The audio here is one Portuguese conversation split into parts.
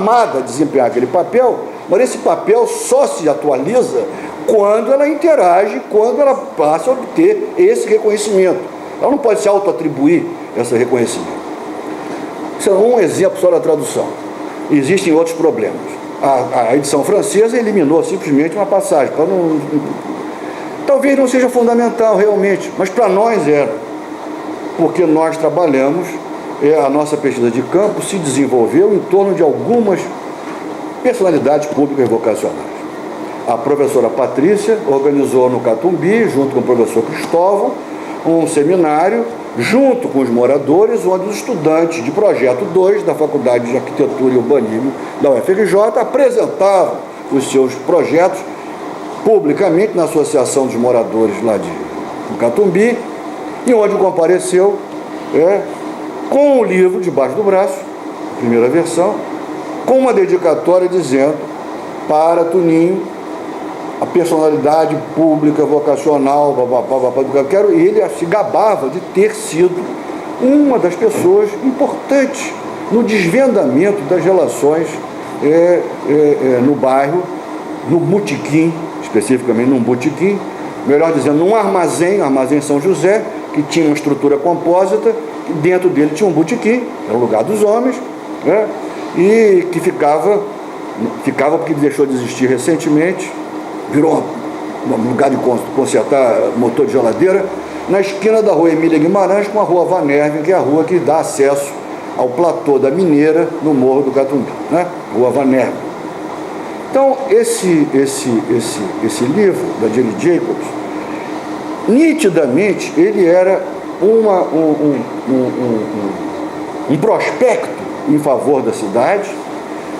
chamada a desempenhar aquele papel, mas esse papel só se atualiza quando ela interage, quando ela passa a obter esse reconhecimento. Ela não pode se auto-atribuir esse reconhecimento. Isso é um exemplo só da tradução. Existem outros problemas. A edição francesa eliminou simplesmente uma passagem. Talvez não seja fundamental realmente, mas para nós era. Porque nós trabalhamos, a nossa pesquisa de campo se desenvolveu em torno de algumas personalidades públicas vocacionais. A professora Patrícia organizou no Catumbi, junto com o professor Cristóvão, um seminário, junto com os moradores, onde os estudantes de projeto 2 da Faculdade de Arquitetura e Urbanismo da UFRJ apresentavam os seus projetos publicamente na Associação dos Moradores lá do Catumbi, e onde compareceu com o livro debaixo do braço, primeira versão, com uma dedicatória dizendo para Tuninho, a personalidade pública, vocacional, e ele se gabava de ter sido uma das pessoas importantes no desvendamento das relações no bairro, no botequim, especificamente num botequim, melhor dizendo, num armazém São José, que tinha uma estrutura compósita, e dentro dele tinha um botequim, era o lugar dos homens, e que ficava porque deixou de existir recentemente, virou um lugar de consertar motor de geladeira, na esquina da rua Emília Guimarães com a rua Vanerve, que é a rua que dá acesso ao platô da Mineira, no Morro do Catumbi, Rua Vanerve. Então, esse livro da Jane Jacobs, nitidamente, ele era um prospecto em favor da cidade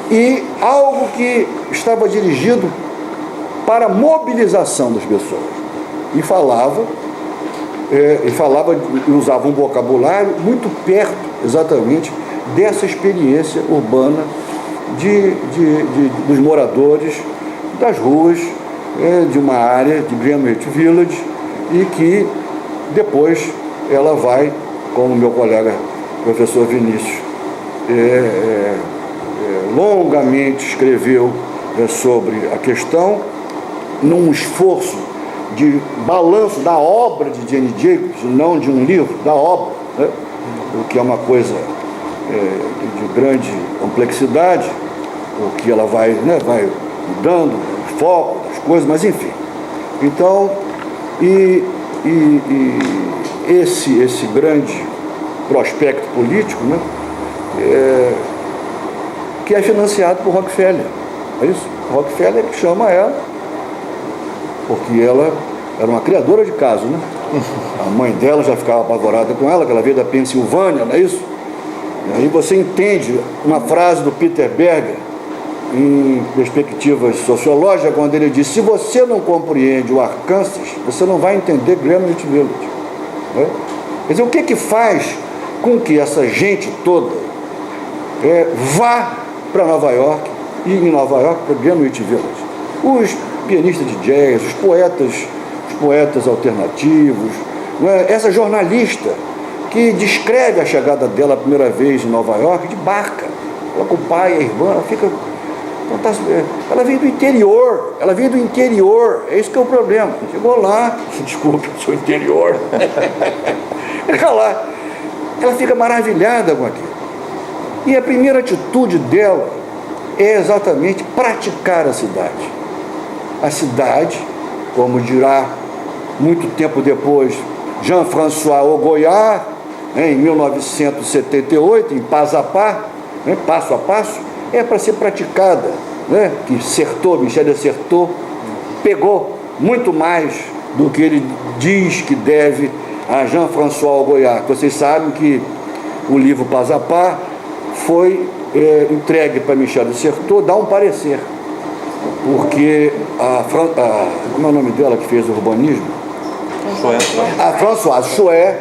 e algo que estava dirigido para a mobilização das pessoas. E usava um vocabulário muito perto, exatamente, dessa experiência urbana dos moradores das ruas de uma área de Greenwich Village, e que depois ela vai, como meu colega professor Vinícius longamente escreveu sobre a questão, num esforço de balanço da obra de Jane Jacobs, não de um livro, da obra, o que é uma coisa de grande complexidade, o que ela vai mudando o foco das coisas, mas enfim. Então, esse grande prospecto político, que é financiado por Rockefeller, é isso? Rockefeller que chama ela, porque ela era uma criadora de casos, A mãe dela já ficava apavorada com ela, que ela veio da Pensilvânia, não é isso? E aí você entende uma frase do Peter Berger, em perspectivas sociológicas, quando ele diz: se você não compreende o Arkansas, você não vai entender Greenwich Village. Quer dizer, o que faz com que essa gente toda vá para Nova York, e em Nova York para Greenwich Village? Os pianistas de jazz, os poetas alternativos, essa jornalista que descreve a chegada dela a primeira vez em Nova York de barca, ela com o pai e a irmã, ela veio do interior, é isso que é o problema. Chegou lá, desculpe, sou interior, ela fica maravilhada com aquilo. E a primeira atitude dela é exatamente praticar a cidade. A cidade, como dirá muito tempo depois Jean-François Augoyard, em 1978, em Passo a Passo, é para ser praticada, que Michel de Certeau pegou muito mais do que ele diz que deve a Jean-François Augoyard. Vocês sabem que o livro Passo a Passo foi entregue para Michel de Certeau dar um parecer, porque como é o nome dela que fez o urbanismo? A Françoise Chouet,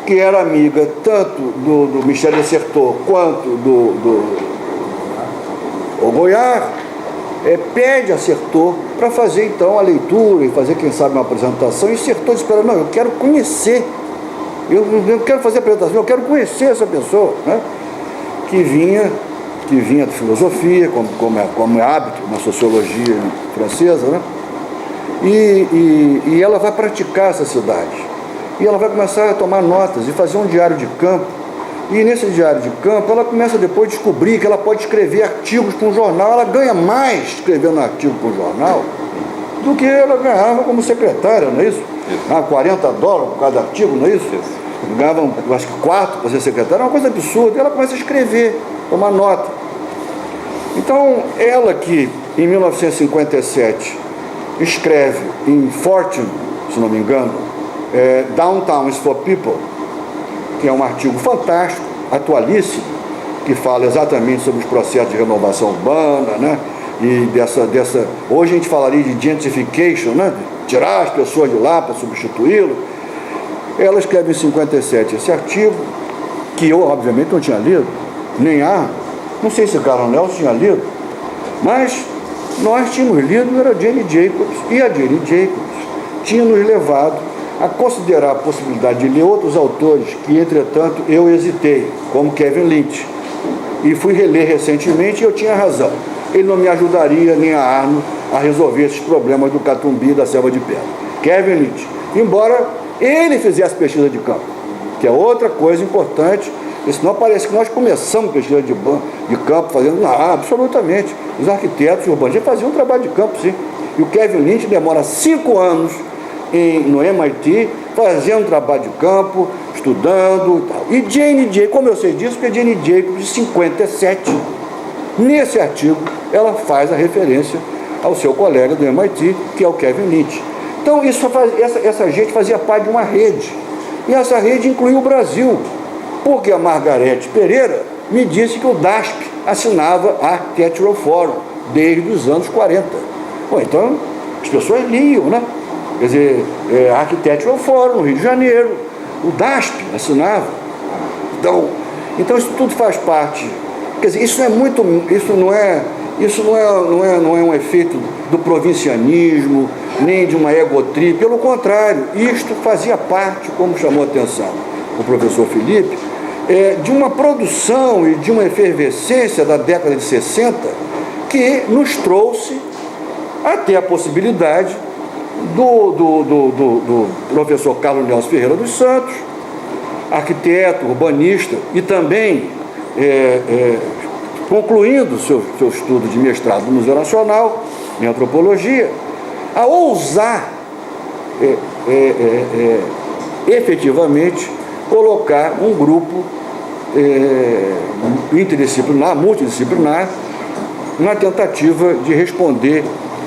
que era amiga tanto do Michel de Certeau quanto do Augoyard, pede a Certeau para fazer então a leitura e fazer, quem sabe, uma apresentação, e Certeau disse para ela: não, eu quero conhecer, eu não quero fazer apresentação, eu quero conhecer essa pessoa, que vinha que vinha de filosofia, como é hábito na sociologia francesa, né? E ela vai praticar essa cidade. E ela vai começar a tomar notas e fazer um diário de campo. E nesse diário de campo, ela começa depois a descobrir que ela pode escrever artigos para um jornal. Ela ganha mais escrevendo artigo para um jornal do que ela ganhava como secretária, não é isso? Ganhava $40 por cada artigo, não é isso? Ganhava, acho que 4 para ser secretária, é uma coisa absurda. E ela começa a escrever, tomar nota. Então, ela que, em 1957, escreve em Fortune, se não me engano, Downtown is for People, que é um artigo fantástico, atualíssimo, que fala exatamente sobre os processos de renovação urbana, né? E hoje a gente falaria de gentrification, né? Tirar as pessoas de lá para substituí-lo. Ela escreve em 57 esse artigo, que eu obviamente não tinha lido, nem não sei se o Carlos Nelson tinha lido, mas nós tínhamos lido, era Jane Jacobs, e a Jane Jacobs tinha nos levado a considerar a possibilidade de ler outros autores que, entretanto, eu hesitei, como Kevin Lynch. E fui reler recentemente e eu tinha razão. Ele não me ajudaria, nem a Arno, a resolver esses problemas do Catumbi e da Selva de Pedra. Kevin Lynch. Embora ele fizesse pesquisa de campo, que é outra coisa importante, porque senão parece que nós começamos pesquisa de campo fazendo. Não, absolutamente. Os arquitetos urbanistas faziam um trabalho de campo, sim. E o Kevin Lynch demora 5 anos no MIT, fazendo trabalho de campo, estudando e tal. E Jane Jacobs, como eu sei disso, porque Jane Jacobs, de 57, nesse artigo, ela faz a referência ao seu colega do MIT, que é o Kevin Lynch. Então, essa gente fazia parte de uma rede. E essa rede incluiu o Brasil, porque a Margarete Pereira me disse que o DASP assinava a Architectural Forum desde os anos 40. Bom, então, as pessoas liam, né? Quer dizer, a Architectural Forum no Rio de Janeiro, o DASP assinava. Então isso tudo faz parte. Quer dizer, isso não é um efeito do provincianismo, nem de uma egotrip, pelo contrário, isto fazia parte, como chamou a atenção o professor Felipe, de uma produção e de uma efervescência da década de 60 que nos trouxe até a possibilidade do professor Carlos Nelson Ferreira dos Santos, arquiteto, urbanista, e também concluindo seu estudo de mestrado no Museu Nacional, em antropologia, a ousar efetivamente colocar um grupo interdisciplinar, multidisciplinar, na tentativa de responder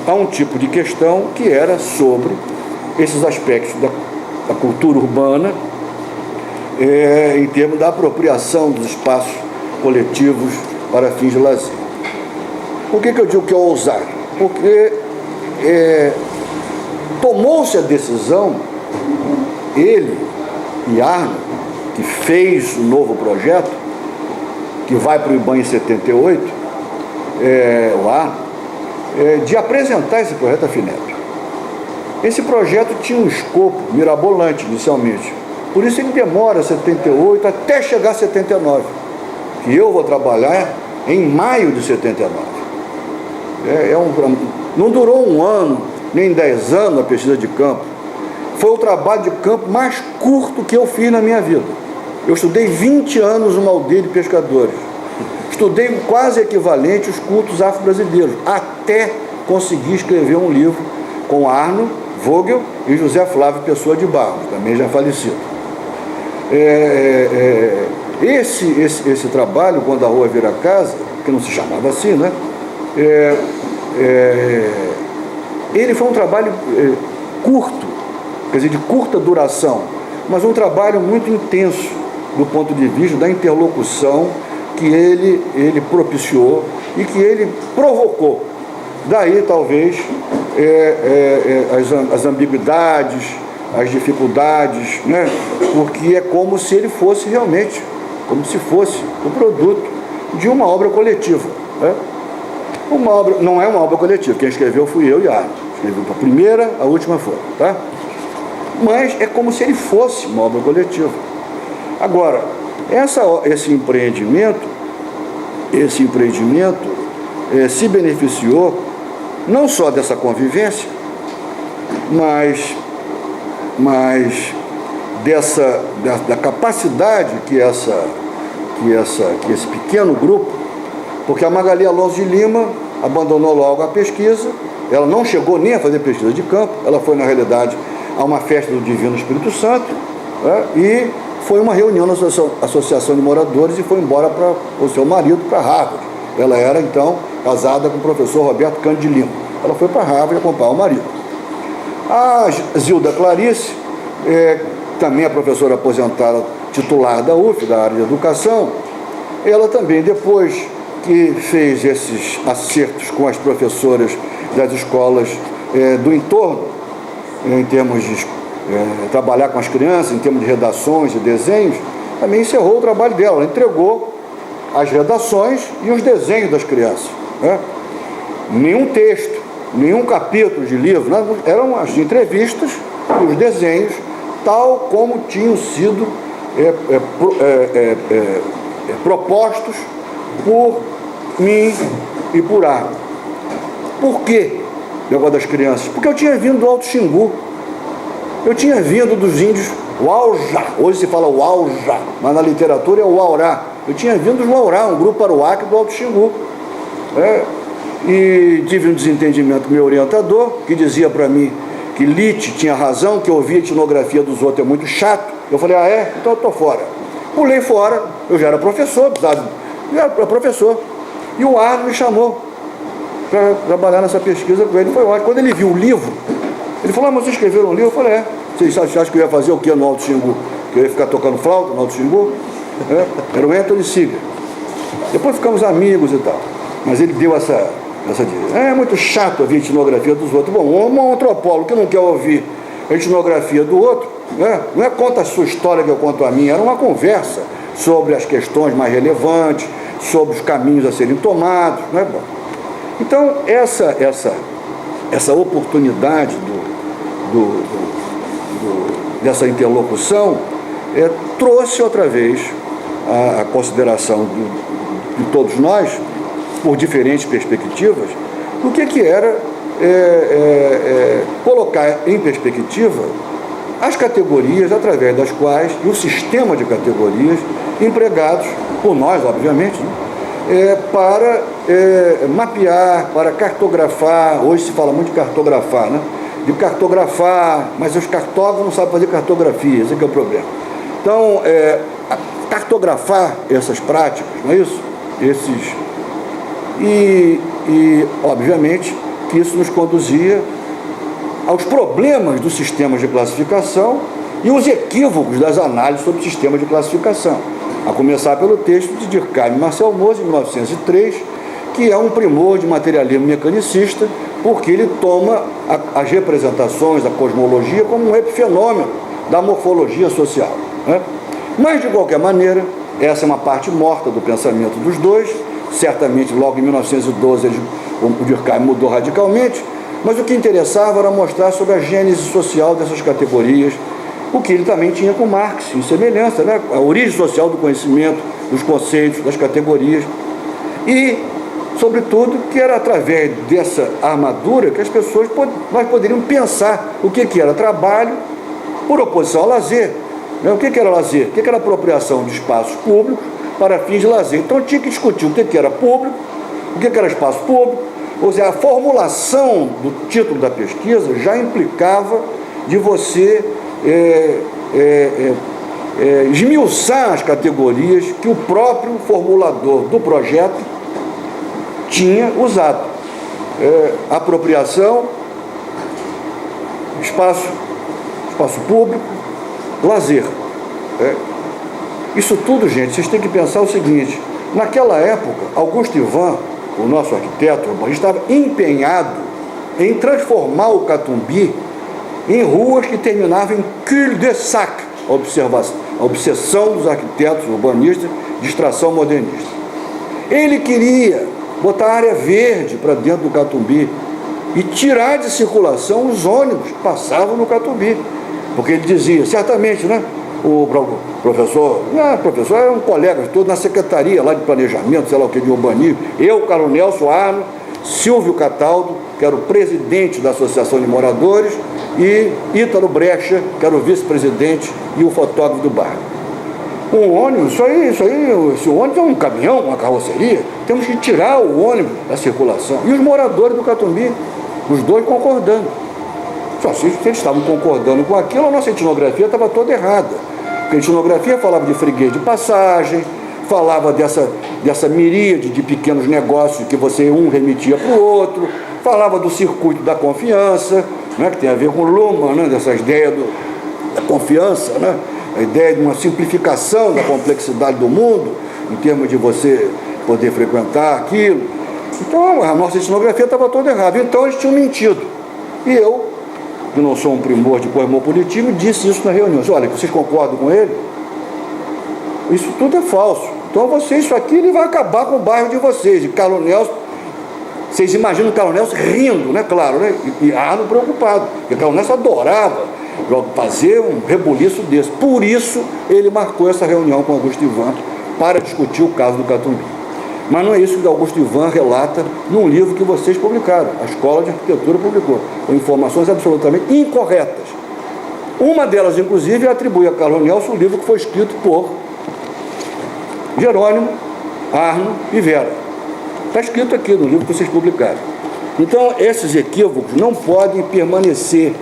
a um tipo de questão que era sobre esses aspectos da cultura urbana, em termos da apropriação dos espaços coletivos para fins de lazer. Por que eu digo que é ousar? Porque tomou-se a decisão, ele e Arno, que fez o novo projeto, que vai para o IBAM em 78, o Arno, de apresentar esse projeto à FINEP. Esse projeto tinha um escopo mirabolante inicialmente, por isso ele demora 78 até chegar a 79, que eu vou trabalhar em maio de 79. Não durou 1 ano, nem 10 anos a pesquisa de campo. Foi o trabalho de campo mais curto que eu fiz na minha vida. Eu estudei 20 anos numa aldeia de pescadores. Estudei quase equivalente aos cultos afro-brasileiros, até conseguir escrever um livro com Arno Vogel e José Flávio Pessoa de Barros, também já falecido. Esse trabalho, Quando a Rua Vira Casa, que não se chamava assim, né? Ele foi um trabalho curto, quer dizer, de curta duração, mas um trabalho muito intenso do ponto de vista da interlocução que ele propiciou e que ele provocou. Daí, talvez, as ambiguidades, as dificuldades, né? Porque é como se ele fosse realmente, como se fosse o produto de uma obra coletiva, né? Uma obra, não é uma obra coletiva, quem escreveu fui eu e Arno. Escrevi a primeira, a última foi, tá? Mas é como se ele fosse uma obra coletiva. Agora, esse empreendimento, esse empreendimento se beneficiou não só dessa convivência, mas da capacidade que esse pequeno grupo, porque a Magali Alonso de Lima abandonou logo a pesquisa, ela não chegou nem a fazer pesquisa de campo, ela foi, na realidade, a uma festa do Divino Espírito Santo, né, e foi uma reunião na Associação de Moradores e foi embora para o seu marido, para Harvard. Ela era, então, casada com o professor Roberto Cândido de Lima. Ela foi para Harvard acompanhar o marido. A Zilda Clarice, também é professora aposentada titular da UF, da área de educação, ela também, depois que fez esses acertos com as professoras das escolas do entorno, em termos de trabalhar com as crianças, em termos de redações e desenhos, também encerrou o trabalho dela. Ela entregou as redações e os desenhos das crianças, né? Nenhum texto, nenhum capítulo de livro, né? Eram as entrevistas e os desenhos, tal como tinham sido propostos por mim e por Arno. Por quê, negócio das crianças? Porque eu tinha vindo do Alto Xingu, eu tinha vindo dos índios Uauja, hoje se fala Uauja, mas na literatura é o Uaurá. Eu tinha vindo dos Uaurá, um grupo aruaque do Alto Xingu. E tive um desentendimento com meu orientador, que dizia para mim que Lite tinha razão, que ouvir a etnografia dos outros é muito chato. Eu falei, então eu estou fora. Pulei fora, eu já era professor, já era professor. E o Arno me chamou para trabalhar nessa pesquisa com ele. Foi ótimo. Quando ele viu o livro, ele falou, mas vocês escreveram um livro? Eu falei, Vocês acham que eu ia fazer o que no Alto Xingu? Que eu ia ficar tocando flauta no Alto Xingu? Era o Anthony Seeger. Depois ficamos amigos e tal. Mas ele deu essa dica. É muito chato ouvir a etnografia dos outros. Bom, um antropólogo que não quer ouvir a etnografia do outro, não é conta a sua história que eu conto a minha, era uma conversa sobre as questões mais relevantes, sobre os caminhos a serem tomados. Não é bom? Então, essa oportunidade dessa interlocução trouxe outra vez a consideração de todos nós, por diferentes perspectivas, do que era colocar em perspectiva as categorias através das quais, e o sistema de categorias empregados por nós, obviamente, para mapear, para cartografar. Hoje se fala muito de cartografar, né? De cartografar, mas os cartógrafos não sabem fazer cartografia, esse é que é o problema. Então, cartografar essas práticas, não é isso? E, obviamente, que isso nos conduzia aos problemas dos sistemas de classificação e os equívocos das análises sobre o sistema de classificação. A começar pelo texto de Durkheim e Marcel Mauss, em 1903, que é um primor de materialismo mecanicista, porque ele toma as representações da cosmologia como um epifenômeno da morfologia social, né? Mas, de qualquer maneira, essa é uma parte morta do pensamento dos dois. Certamente, logo em 1912, o Durkheim mudou radicalmente, mas o que interessava era mostrar sobre a gênese social dessas categorias, o que ele também tinha com Marx, em semelhança, né? A origem social do conhecimento, dos conceitos, das categorias. E, sobretudo, que era através dessa armadura que as pessoas nós poderiam pensar o que era trabalho por oposição ao lazer. O que era lazer? O que era apropriação de espaços públicos para fins de lazer? Então tinha que discutir o que era público, o que era espaço público. Ou seja, a formulação do título da pesquisa já implicava de você esmiuçar as categorias que o próprio formulador do projeto tinha usado. Apropriação, espaço público, lazer. Isso tudo, gente, vocês têm que pensar o seguinte: naquela época, Augusto Ivan, o nosso arquiteto, estava empenhado em transformar o Catumbi em ruas que terminavam em cul-de-sac, a obsessão dos arquitetos urbanistas de extração modernista. Ele queria botar área verde para dentro do Catumbi e tirar de circulação os ônibus que passavam no Catumbi, porque ele dizia, certamente, né? o professor, não, professor é um colega, estou na secretaria lá de planejamento, sei lá o que, de urbanismo, eu, Carlos Nelson Arno, Silvio Cataldo, que era o presidente da Associação de Moradores, e Ítalo Brecha, que era o vice-presidente e o fotógrafo do bairro. Um ônibus, esse ônibus é um caminhão, uma carroceria, temos que tirar o ônibus da circulação. E os moradores do Catumbi, os dois concordando. Só se eles estavam concordando com aquilo, a nossa etnografia estava toda errada. Porque a etnografia falava de freguês de passagem, falava dessa miríade de pequenos negócios que você remetia para o outro, falava do circuito da confiança, né, que tem a ver com Luhmann, né, dessa ideia da confiança, né, a ideia de uma simplificação da complexidade do mundo, em termos de você poder frequentar aquilo. Então, a nossa etnografia estava toda errada. Então, eles tinham mentido. E eu, que não sou um primor de cosmopolitismo, disse isso na reunião. Olha, vocês concordam com ele? Isso tudo é falso. Então, isso aqui ele vai acabar com o bairro de vocês. E Carlos Nelson, vocês imaginam o Carlos Nelson rindo, né? Claro, né? E Arno preocupado. Porque Carlos Nelson adorava fazer um rebuliço desse. Por isso, ele marcou essa reunião com Augusto Ivan para discutir o caso do Catumbi. Mas não é isso que Augusto Ivan relata num livro que vocês publicaram, a Escola de Arquitetura publicou, com informações absolutamente incorretas. Uma delas, inclusive, atribui a Carlos Nelson um livro que foi escrito por Jerônimo, Arno e Vera. Está escrito aqui no livro que vocês publicaram. Então, esses equívocos não podem permanecer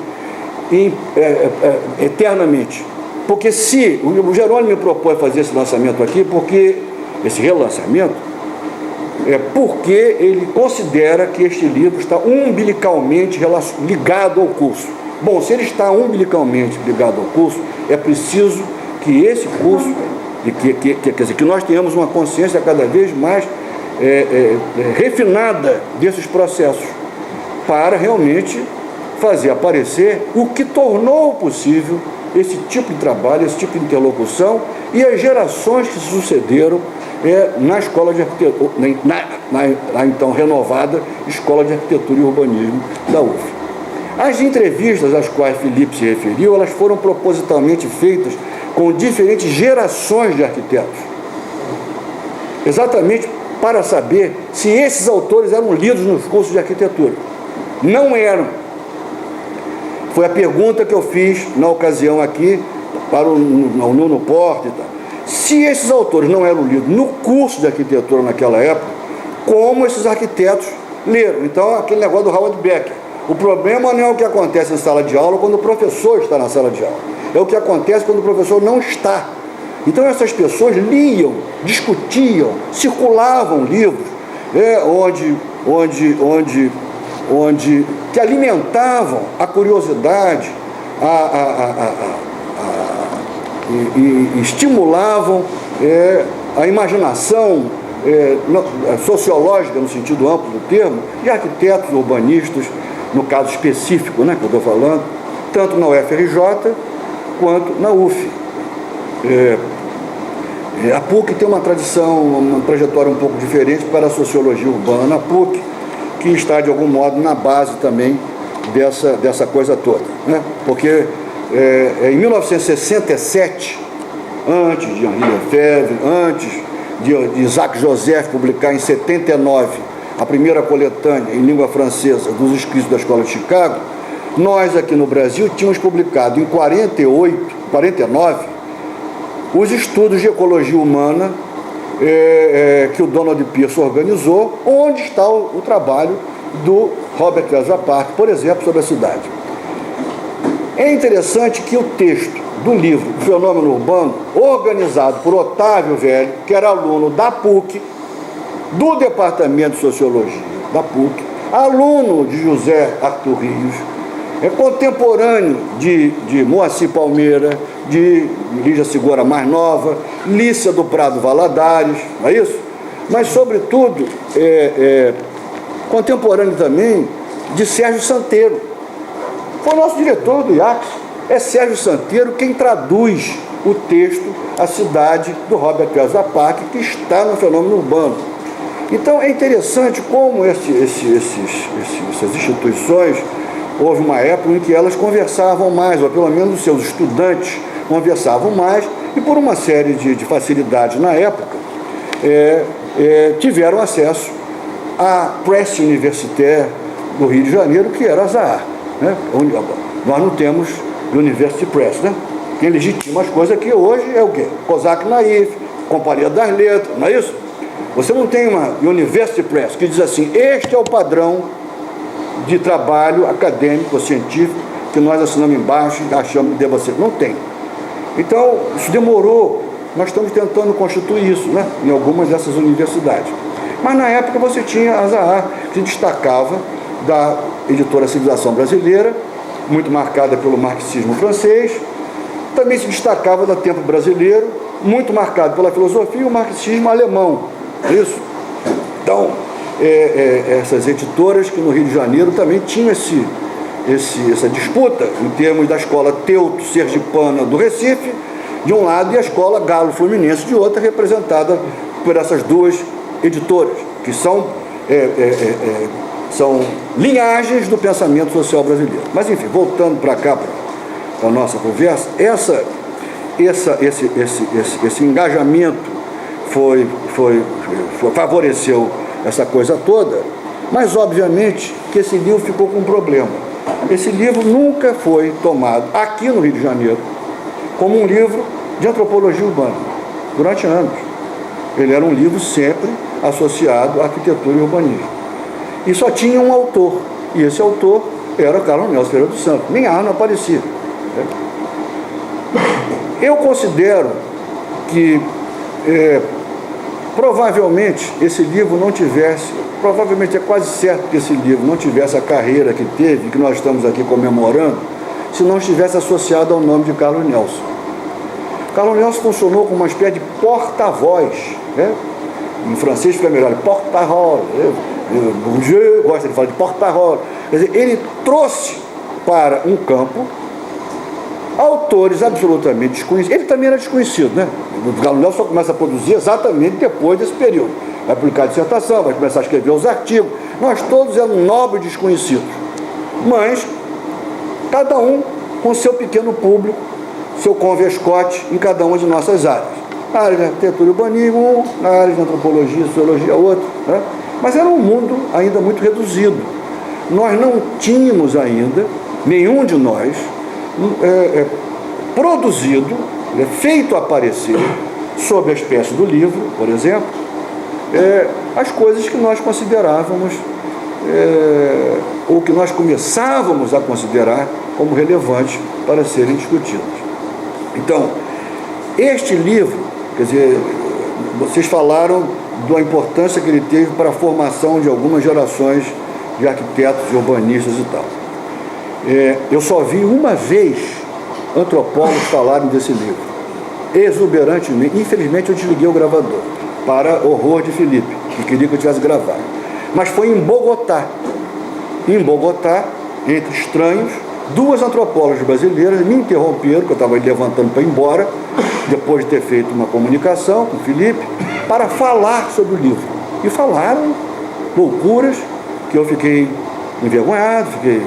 eternamente. Porque se o Jerônimo me propõe fazer esse lançamento aqui, esse relançamento, porque ele considera que este livro está umbilicalmente ligado ao curso. Bom, se ele está umbilicalmente ligado ao curso, é preciso que esse curso, quer dizer, que nós tenhamos uma consciência cada vez mais refinada desses processos, para realmente fazer aparecer o que tornou possível esse tipo de trabalho, esse tipo de interlocução e as gerações que se sucederam na Escola de Arquitetura, na então renovada Escola de Arquitetura e Urbanismo da UF. As entrevistas às quais Felipe se referiu, elas foram propositalmente feitas com diferentes gerações de arquitetos, exatamente para saber se esses autores eram lidos nos cursos de arquitetura. Não eram. Foi a pergunta que eu fiz na ocasião aqui para o Nuno Porte e tal. Se esses autores não eram lidos no curso de arquitetura naquela época, como esses arquitetos leram? Então, aquele negócio do Howard Becker. O problema não é o que acontece em sala de aula quando o professor está na sala de aula. É o que acontece quando o professor não está. Então, essas pessoas liam, discutiam, circulavam livros, que alimentavam a curiosidade, e estimulavam a imaginação sociológica, no sentido amplo do termo, de arquitetos, urbanistas, no caso específico, né, que eu estou falando, tanto na UFRJ quanto na UF. A PUC tem uma tradição, uma trajetória um pouco diferente para a sociologia urbana na PUC, que está, de algum modo, na base também dessa coisa toda, né? Porque em 1967, antes de Henri Lefebvre, antes de Isaac Joseph publicar em 79 a primeira coletânea em língua francesa dos escritos da Escola de Chicago, nós aqui no Brasil tínhamos publicado em 49 os estudos de ecologia humana que o Donald Pearson organizou, onde está o trabalho do Robert Elza Parker, por exemplo, sobre a cidade. É interessante que o texto do livro O Fenômeno Urbano, organizado por Otávio Velho, que era aluno da PUC, do Departamento de Sociologia da PUC, aluno de José Arthur Rios, contemporâneo de Moacir Palmeira, de Lígia Segura mais nova, Lícia do Prado Valadares, não é isso? Mas, sobretudo, contemporâneo também de Sérgio Santeiro. Foi o nosso diretor do IACS. É Sérgio Santeiro quem traduz o texto A Cidade, do Robert Elza Parker, que está no Fenômeno Urbano. Então, é interessante como essas instituições, houve uma época em que elas conversavam mais, ou pelo menos os seus estudantes conversavam mais e, por uma série de facilidades na época, tiveram acesso à Presse Universitaire do Rio de Janeiro, que era a ZAAR, né? Nós não temos University Press, né? Quem legitima as coisas aqui hoje é o quê? Cosac Naif, Companhia das Letras, não é isso? Você não tem uma University Press que diz assim: este é o padrão de trabalho acadêmico, científico, que nós assinamos embaixo e achamos que deva ser. Não tem. Então, isso demorou. Nós estamos tentando constituir isso, né, em algumas dessas universidades. Mas na época você tinha a ZAAR, que se destacava da editora Civilização Brasileira, muito marcada pelo marxismo francês, também se destacava da Tempo Brasileiro, muito marcado pela filosofia e o marxismo alemão. Isso. Então, essas editoras que no Rio de Janeiro também tinham essa disputa em termos da escola Teuto Sergipana do Recife, de um lado, e a escola Galo Fluminense de outra, representada por essas duas editoras, que são linhagens do pensamento social brasileiro. Mas, enfim, voltando para cá, para a nossa conversa, esse engajamento favoreceu essa coisa toda, mas, obviamente, que esse livro ficou com um problema. Esse livro nunca foi tomado, aqui no Rio de Janeiro, como um livro de antropologia urbana, durante anos. Ele era um livro sempre associado à arquitetura e urbanismo. E só tinha um autor, e esse autor era Carlos Nelson Ferreira dos Santos. Nem não aparecia. Eu considero que provavelmente esse livro não tivesse, provavelmente é quase certo que esse livro não tivesse a carreira que teve, que nós estamos aqui comemorando, se não estivesse associado ao nome de Carlos Nelson. Carlos Nelson funcionou como uma espécie de porta-voz, né? Em francês fica melhor, porta-parole. Bourdieu gosta de falar de porta-parole. Quer dizer, ele trouxe para um campo autores absolutamente desconhecidos. Ele também era desconhecido, né? O Carlos Nelson só começa a produzir exatamente depois desse período. Vai publicar a dissertação, vai começar a escrever os artigos. Nós todos éramos nobres desconhecidos. Mas, cada um com seu pequeno público, seu converscote em cada uma de nossas áreas. Na área de arquitetura e urbanismo, na área de antropologia e sociologia, outra, né? Mas era um mundo ainda muito reduzido. Nós não tínhamos ainda, nenhum de nós, produzido, feito aparecer, sob a espécie do livro, por exemplo, as coisas que nós considerávamos, ou que nós começávamos a considerar como relevantes para serem discutidos. Então, este livro, quer dizer, vocês falaram da importância que ele teve para a formação de algumas gerações de arquitetos e urbanistas e tal. Eu só vi uma vez antropólogos falarem desse livro, exuberantemente. Infelizmente eu desliguei o gravador, para horror de Felipe, que queria que eu tivesse gravado. Mas foi em Bogotá. Em Bogotá, entre estranhos, duas antropólogas brasileiras me interromperam, que eu estava levantando para ir embora, depois de ter feito uma comunicação com o Felipe, para falar sobre o livro. E falaram loucuras, que eu fiquei envergonhado, fiquei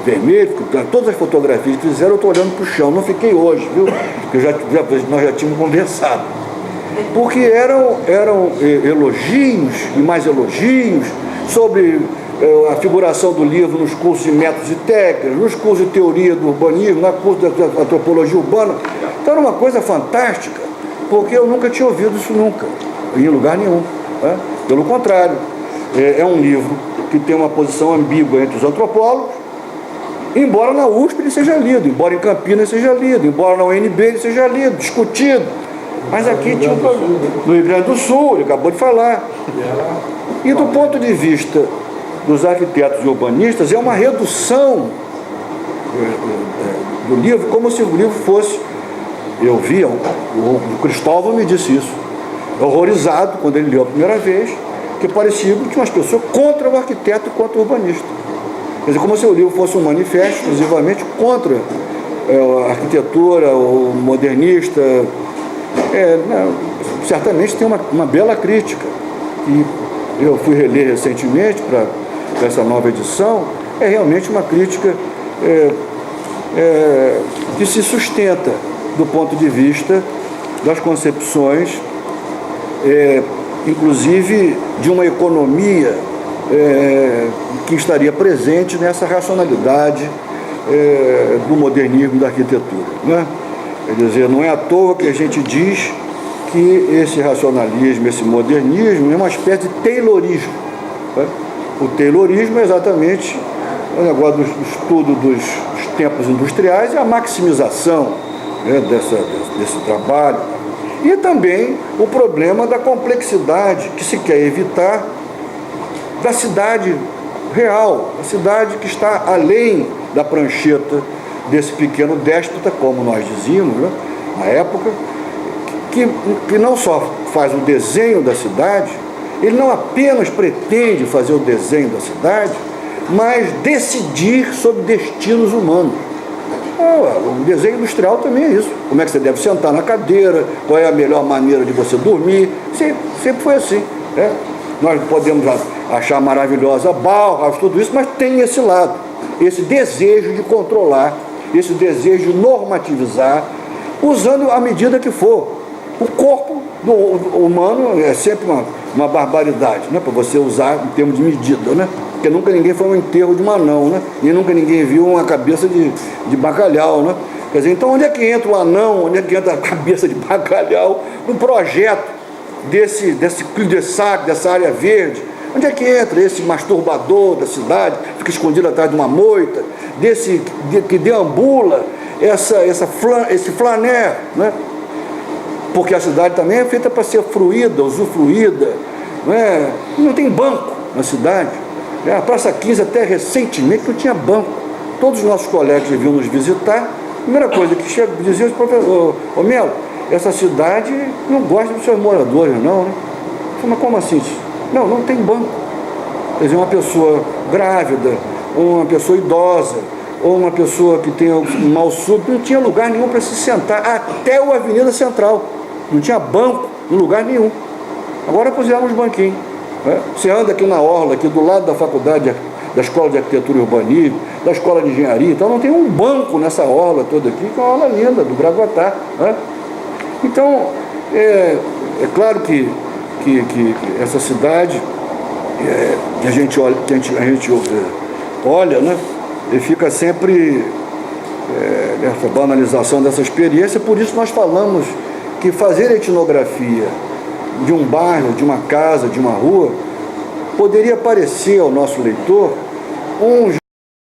vermelho, todas as fotografias que fizeram, eu estou olhando para o chão, não fiquei hoje, viu? Porque nós já tínhamos conversado. Porque eram elogios e mais elogios sobre a figuração do livro nos cursos de métodos e técnicas, nos cursos de teoria do urbanismo, no curso de antropologia urbana. Então era uma coisa fantástica, porque eu nunca tinha ouvido isso nunca, em lugar nenhum, né? Pelo contrário, é um livro que tem uma posição ambígua entre os antropólogos, embora na USP ele seja lido, embora em Campinas seja lido, embora na UNB ele seja lido, discutido. Mas aqui no Rio Grande do Sul, ele acabou de falar. E do ponto de vista dos arquitetos e urbanistas, é uma redução do livro, como se o livro fosse... Eu vi, o Cristóvão me disse isso, horrorizado quando ele leu a primeira vez, que parecia que tinha umas pessoas contra o arquiteto e contra o urbanista. Quer dizer, como se o livro fosse um manifesto exclusivamente contra a arquitetura, o modernista. Certamente tem uma bela crítica, que eu fui reler recentemente para essa nova edição. É realmente uma crítica que se sustenta do ponto de vista das concepções, inclusive de uma economia que estaria presente nessa racionalidade do modernismo da arquitetura, né? Quer dizer, não é à toa que a gente diz que esse racionalismo, esse modernismo é uma espécie de taylorismo, né? O taylorismo é exatamente o negócio do estudo dos tempos industriais e a maximização, né, desse trabalho. E também o problema da complexidade que se quer evitar da cidade real, a cidade que está além da prancheta desse pequeno déspota, como nós dizíamos, né, na época, que não só faz o desenho da cidade, ele não apenas pretende fazer o desenho da cidade, mas decidir sobre destinos humanos. O desenho industrial também é isso. Como é que você deve sentar na cadeira, qual é a melhor maneira de você dormir, sempre foi assim, né? Nós podemos achar maravilhosa Bauhaus, tudo isso, mas tem esse lado, esse desejo de controlar, esse desejo de normativizar, usando a medida que for. O corpo do humano é sempre uma barbaridade, né, para você usar em termos de medida, né? Porque nunca ninguém foi um enterro de um anão, né? Nem nunca ninguém viu uma cabeça de bacalhau, né? Quer dizer, então onde é que entra o anão, onde é que entra a cabeça de bacalhau no projeto desse cul-de-sac, dessa área verde? Onde é que entra esse masturbador da cidade, fica escondido atrás de uma moita, que deambula esse flaner, né? Porque a cidade também é feita para ser fruída, usufruída, né? Não tem banco na cidade. A Praça 15 até recentemente não tinha banco. Todos os nossos colegas que vinham nos visitar, a primeira coisa que diziam, professor, ô Melo, essa cidade não gosta dos seus moradores, não, né? Eu falei, mas como assim? Não tem banco. Quer dizer, uma pessoa grávida, ou uma pessoa idosa, ou uma pessoa que tem um mal súbito, não tinha lugar nenhum para se sentar, até a Avenida Central. Não tinha banco em lugar nenhum. Agora puseram uns banquinhos, né? Você anda aqui na orla, aqui do lado da faculdade, da Escola de Arquitetura e Urbanismo, da Escola de Engenharia, então não tem um banco nessa orla toda aqui, que é uma orla linda, do Gravatá, né? Então, é claro que essa cidade, que a gente olha, né, e fica sempre essa banalização dessa experiência. Por isso nós falamos que fazer etnografia de um bairro, de uma casa, de uma rua, poderia parecer ao nosso leitor um